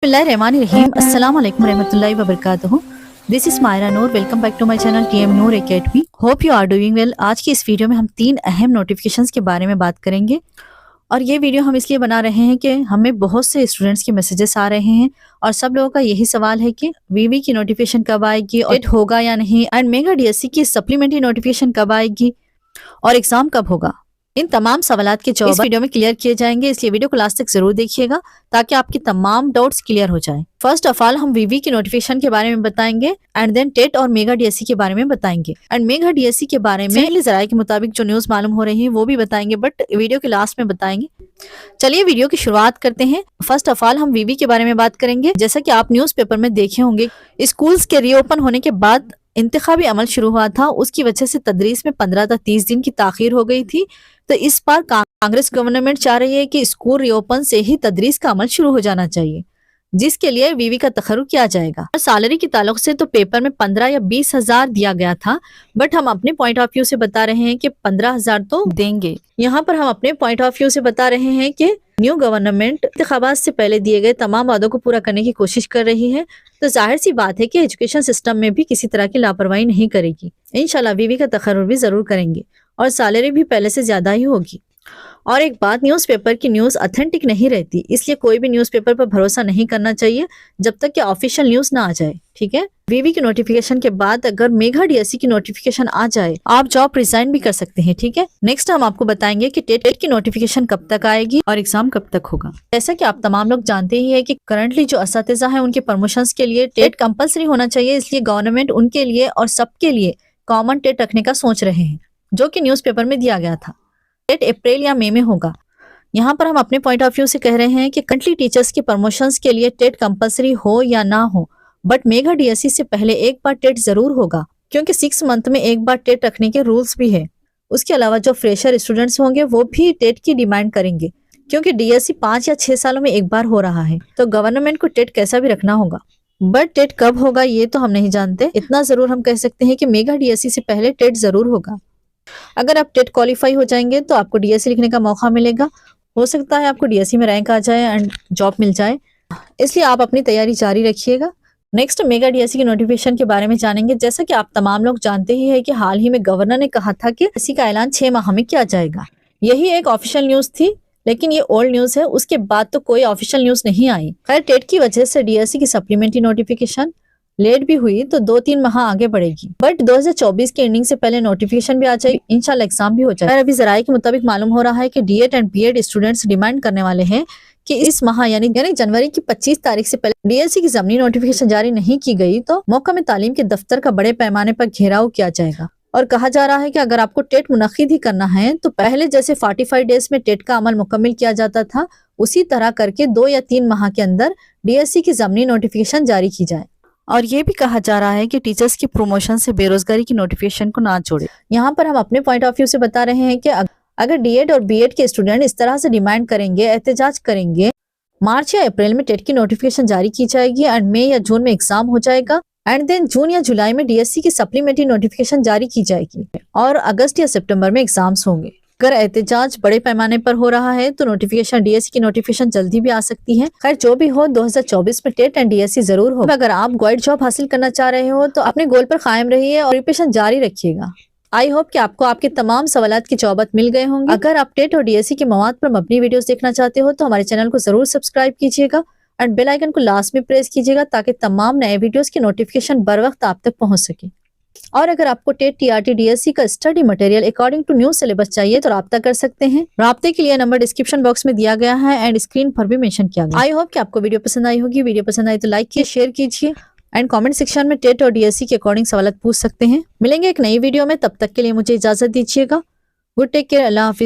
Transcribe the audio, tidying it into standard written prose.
Bismillahirrahmanirrahim. Assalamu alaikum warahmatullahi wabarakatuh. This is Myra Noor. Welcome back to my channel TM Noor Academy. Hope you are doing well. आज की इस video में हम 3 अहम notifications के बारे में बात करेंगे और ये वीडियो हम इसलिए बना रहे हैं कि हमें बहुत से स्टूडेंट्स के मैसेजेस आ रहे हैं और सब लोगों का यही सवाल है कि वीवी की नोटिफिकेशन कब आएगी, टेट होगा या नहीं, एंड मेगा डीएससी की सप्लीमेंट्री नोटिफिकेशन कब आएगी और एग्जाम कब होगा। इन तमाम सवालात के जवाब इस वीडियो में क्लियर किए जाएंगे, इसलिए वीडियो को लास्ट तक जरूर देखिएगा ताकि आपकी तमाम डाउट्स क्लियर हो जाएं। फर्स्ट ऑफ ऑल हम वीवी की नोटिफिकेशन के बारे में बताएंगे एंड देन टेट और मेगा डीएससी के बारे में बताएंगे एंड मेगा डीएससी के बारे में जराये के मुताबिक जो न्यूज मालूम हो रही है वो भी बताएंगे, बट वीडियो के लास्ट में बताएंगे। चलिए वीडियो की शुरुआत करते हैं। फर्स्ट ऑफ ऑल हम वीवी के बारे में बात करेंगे। जैसा कि आप न्यूज़पेपर में देखे होंगे, स्कूल्स के रीओपन होने के बाद इंतखाबी अमल शुरू हुआ था, उसकी वजह से तदरीस में 15 से 30 दिन की ताखीर हो गई थी। तो इस बार कांग्रेस गवर्नमेंट चाह रही है कि स्कूल रीओपन से ही तदरीस का अमल शुरू हो जाना चाहिए, जिसके लिए वीवी का तखर्रुज किया जाएगा। सैलरी के ताल्लुक से तो पेपर में 15 या 20 हजार दिया गया था, बट हम अपने पॉइंट ऑफ व्यू से बता रहे हैं कि 15 हजार तो देंगे। यहाँ पर हम अपने पॉइंट ऑफ व्यू से बता रहे हैं कि न्यू गवर्नमेंट इंतखाबात से पहले दिए गए तमाम वादों को पूरा करने की कोशिश कर रही है, तो जाहिर सी बात है कि एजुकेशन सिस्टम में भी किसी तरह की लापरवाही नहीं करेगी। इंशाल्लाह वीवी का तखर्रुज भी जरूर करेंगे और सैलरी भी पहले से ज्यादा ही होगी। और एक बात, न्यूज़पेपर की न्यूज़ ऑथेंटिक नहीं रहती, इसलिए कोई भी न्यूज़पेपर पर भरोसा नहीं करना चाहिए जब तक कि ऑफिशियल न्यूज़ ना आ जाए। ठीक है, वीवी की नोटिफिकेशन के बाद अगर मेगा डीएससी की नोटिफिकेशन आ जाए, आप जॉब रिजाइन भी कर सकते हैं। ठीक है, नेक्स्ट हम आपको बताएंगे कि टेट की नोटिफिकेशन कब तक आएगी और एग्जाम कब तक होगा। जैसा कि आप तमाम लोग जानते ही है कि करंटली जो असातिज़ा है उनके प्रमोशंस के लिए टेट कंपल्सरी होना चाहिए, इसलिए गवर्नमेंट उनके लिए और सबके लिए कॉमन टेट रखने का सोच रहे हैं, जो कि न्यूज़पेपर में दिया गया था। टेट अप्रैल या मई में होगा। यहाँ पर हम अपने पॉइंट ऑफ व्यू से कह रहे हैं कि करंटली टीचर्स के प्रमोशंस के लिए टेट कंपलसरी हो या ना हो, बट मेगा डीएससी से पहले एक बार टेट जरूर होगा, क्योंकि 6 मंथ में एक बार टेट रखने के रूल्स भी है। उसके अलावा जो फ्रेशर स्टूडेंट्स होंगे वो भी टेट की डिमांड करेंगे, क्योंकि डीएससी 5 या 6 सालों में एक बार हो रहा है, तो गवर्नमेंट को टेट कैसा भी रखना होगा। बट टेट कब होगा ये तो हम नहीं जानते। इतना जरूर हम कह सकते हैं कि मेगा डीएससी से पहले टेट जरूर होगा। अगर आप टेट क्वालिफाई हो जाएंगे तो आपको डीएससी लिखने का मौका मिलेगा। हो सकता है आपको डीएससी में रैंक आ जाए एंड जॉब मिल जाए, इसलिए आप अपनी तैयारी जारी रखिएगा। नेक्स्ट मेगा डीएससी की नोटिफिकेशन के बारे में जानेंगे। जैसा कि आप तमाम लोग जानते ही है कि हाल ही में गवर्नर ने कहा था कि डीएससी का ऐलान 6 माह में किया जाएगा। यही एक ऑफिशियल न्यूज थी, लेकिन ये ओल्ड न्यूज है। उसके बाद तो कोई ऑफिशियल न्यूज नहीं आई। खैर, टेट की वजह से डीएससी की सप्लीमेंट्री नोटिफिकेशन लेट भी हुई तो 2-3 माह आगे बढ़ेगी, बट 2024 के एंडिंग से पहले नोटिफिकेशन भी आ जाएगी, इंशाल्लाह एग्जाम भी हो जाएगा। अभी जराये के मुताबिक मालूम हो रहा है कि DEd and BEd students demand करने वाले हैं कि इस माह यानी जनवरी की 25 तारीख से पहले डीएससी की ज़मीनी नोटिफिकेशन जारी नहीं की गई तो महकमे तालीम के दफ्तर का बड़े पैमाने पर घेराव किया जाएगा। और कहा जा रहा है कि अगर आपको टेट मुनक्किद ही करना है तो पहले जैसे 45 डेज में टेट का अमल मुकम्मल किया जाता था, उसी तरह करके 2 या 3 माह के अंदर डीएससी की ज़मीनी नोटिफिकेशन जारी की जाए। और ये भी कहा जा रहा है कि टीचर्स की प्रमोशन से बेरोजगारी की नोटिफिकेशन को ना जोड़े। यहाँ पर हम अपने पॉइंट ऑफ व्यू से बता रहे हैं कि अगर डीएड और बीएड के स्टूडेंट इस तरह से डिमांड करेंगे, एहतजाज करेंगे, मार्च या अप्रैल में टेट की नोटिफिकेशन जारी की जाएगी एंड मई या जून में एग्जाम हो जाएगा एंड देन जून या जुलाई में डीएससी की सप्लीमेंट्री नोटिफिकेशन जारी की जाएगी और अगस्त या सितंबर में एग्जाम्स होंगे। अगर एहतजाज बड़े पैमाने पर हो रहा है तो नोटिफिकेशन डीएससी की नोटिफिकेशन जल्दी भी आ सकती है। खैर, जो भी हो 2024 में टेट एंड डीएससी जरूर हो। अगर आप गवर्नमेंट जॉब हासिल करना चाह रहे हो तो अपने गोल पर कायम रहिए और प्रिपरेशन जारी रखिएगा। आई होप कि आपको आपके तमाम सवालात के जवाब मिल गए होंगे। अगर आप टेट और डीएससी के मवाद पर मबनी वीडियोस देखना चाहते हो तो हमारे चैनल को जरूर सब्सक्राइब कीजिएगा एंड बेल आइकन को लास्ट में प्रेस कीजिएगा ताकि तमाम नए वीडियोस की नोटिफिकेशन बर वक्त आप तक पहुंच सके। और अगर आपको टेट टीआरटी डीएससी का study material according to new syllabus चाहिए तो राब्ता कर सकते हैं। राब्ते के लिए नंबर डिस्क्रिप्शन बॉक्स में दिया गया है एंड स्क्रीन पर भी मेंशन किया गया। आई होप कि आपको वीडियो पसंद आई होगी। वीडियो पसंद आई तो लाइक कीजिए, शेयर कीजिए एंड कमेंट सेक्शन में टेट और डीएससी के अकॉर्डिंग सवाल पूछ सकते हैं। मिलेंगे एक नई वीडियो में, तब तक के लिए मुझे इजाजत दीजिएगा। गुड टेक केयर, अल्लाह हाफिज।